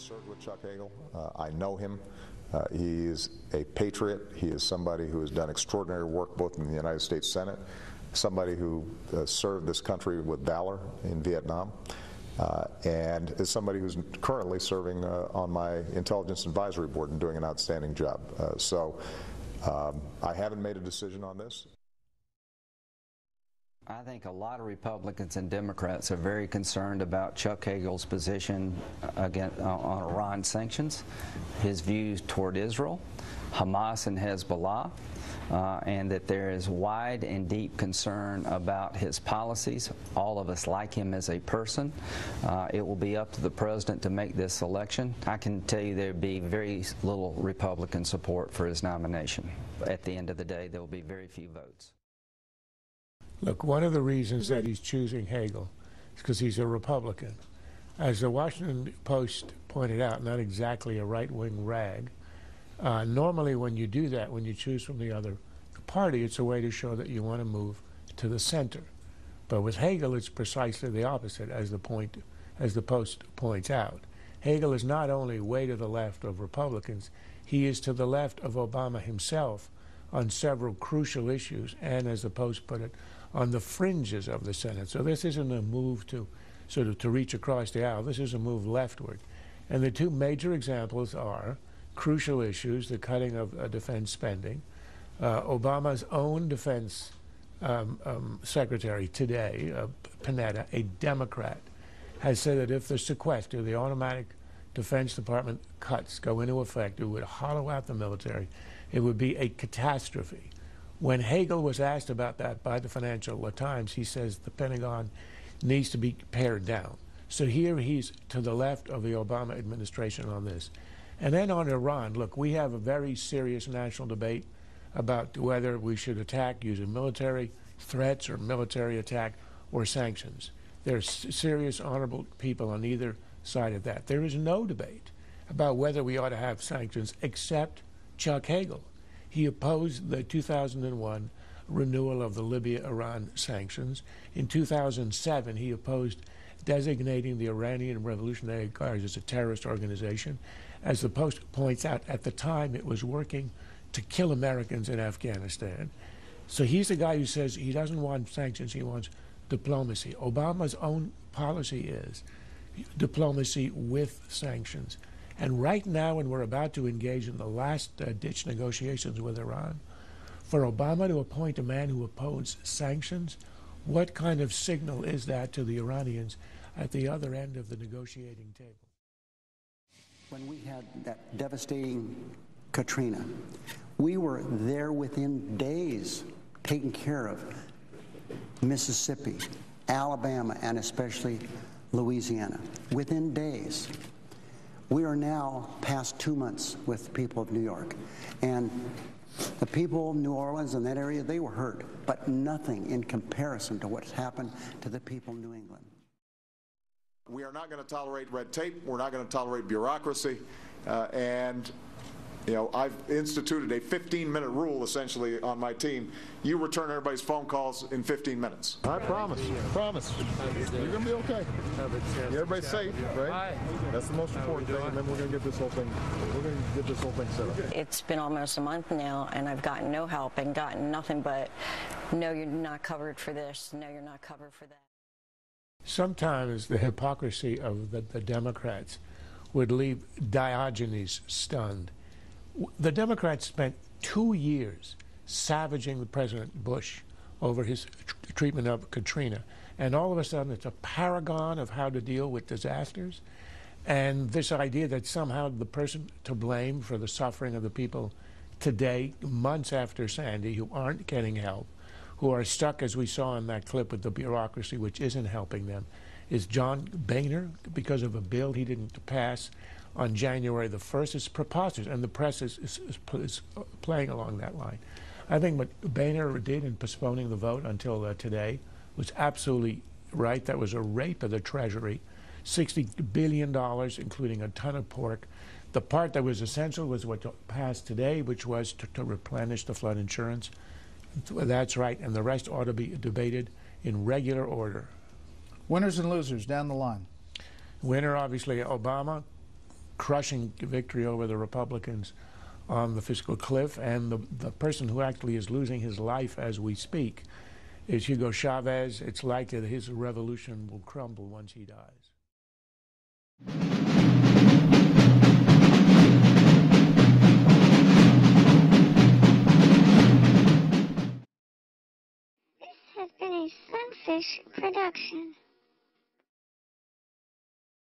served with Chuck Hagel. I know him. He is a patriot. He is somebody who has done extraordinary work both in the United States Senate, somebody who served this country with valor in Vietnam, and is somebody who's currently serving on my Intelligence Advisory Board and doing an outstanding job. I haven't made a decision on this. I think a lot of Republicans and Democrats are very concerned about Chuck Hagel's position on Iran sanctions, his views toward Israel, Hamas and Hezbollah, and that there is wide and deep concern about his policies. All of us like him as a person. It will be up to the president to make this selection. I can tell you there will be very little Republican support for his nomination. At the end of the day, there will be very few votes. Look, one of the reasons that he's choosing Hagel is because he's a Republican. As the Washington Post pointed out, not exactly a right-wing rag. Normally when you do that, when you choose from the other party, it's a way to show that you want to move to the center. But with Hagel, it's precisely the opposite, as the Post points out. Hagel is not only way to the left of Republicans, he is to the left of Obama himself on several crucial issues, and as the Post put it, on the fringes of the Senate. So this isn't a move to sort of to reach across the aisle. This is a move leftward. And the two major examples are crucial issues, the cutting of defense spending. Obama's own defense secretary today, Panetta, a Democrat, has said that if the sequester, the automatic Defense Department cuts go into effect, it would hollow out the military. It would be a catastrophe. When Hagel was asked about that by the Financial Times, he says the Pentagon needs to be pared down. So here he's to the left of the Obama administration on this. And then on Iran, look, we have a very serious national debate about whether we should attack using military threats or military attack or sanctions. There's serious, honorable people on either side of that. There is no debate about whether we ought to have sanctions except Chuck Hagel. He opposed the 2001 renewal of the Libya-Iran sanctions. In 2007, he opposed designating the Iranian Revolutionary Guards as a terrorist organization. As the Post points out, at the time it was working to kill Americans in Afghanistan. So he's the guy who says he doesn't want sanctions, he wants diplomacy. Obama's own policy is diplomacy with sanctions. And right now, when we're about to engage in the last-ditch negotiations with Iran, for Obama to appoint a man who opposes sanctions, what kind of signal is that to the Iranians at the other end of the negotiating table? When we had that devastating Katrina, we were there within days taking care of Mississippi, Alabama, and especially Louisiana, within days. We are now past 2 months with the people of New York. And the people of New Orleans and that area, they were hurt, but nothing in comparison to what's happened to the people of New England. We are not going to tolerate red tape. We're not going to tolerate bureaucracy. And you know, I've instituted a 15-minute rule, essentially, on my team. You return everybody's phone calls in 15 minutes. I promise. Promise. You're going to be okay. Everybody's safe, right? That's the most important thing, and then we're going to get this whole thing. We're going to get this whole thing set up. It's been almost a month now, and I've gotten no help and gotten nothing but, no, you're not covered for this. No, you're not covered for that. Sometimes the hypocrisy of the Democrats would leave Diogenes stunned. The Democrats spent 2 years savaging President Bush over his treatment of Katrina. And all of a sudden, it's a paragon of how to deal with disasters. And this idea that somehow the person to blame for the suffering of the people today, months after Sandy, who aren't getting help, who are stuck, as we saw in that clip, with the bureaucracy, which isn't helping them, is John Boehner, because of a bill he didn't pass on January the 1st. It's preposterous, and the press is playing along that line. I think what Boehner did in postponing the vote until today was absolutely right. That was a rape of the Treasury. $60 billion, including a ton of pork. The part that was essential was what passed today, which was to replenish the flood insurance. That's right, and the rest ought to be debated in regular order. Winners and losers down the line. Winner, obviously, Obama. crushing victory over the Republicans on the fiscal cliff, and the person who actually is losing his life as we speak is Hugo Chavez. It's likely that his revolution will crumble once he dies. This has been a Sunfish production.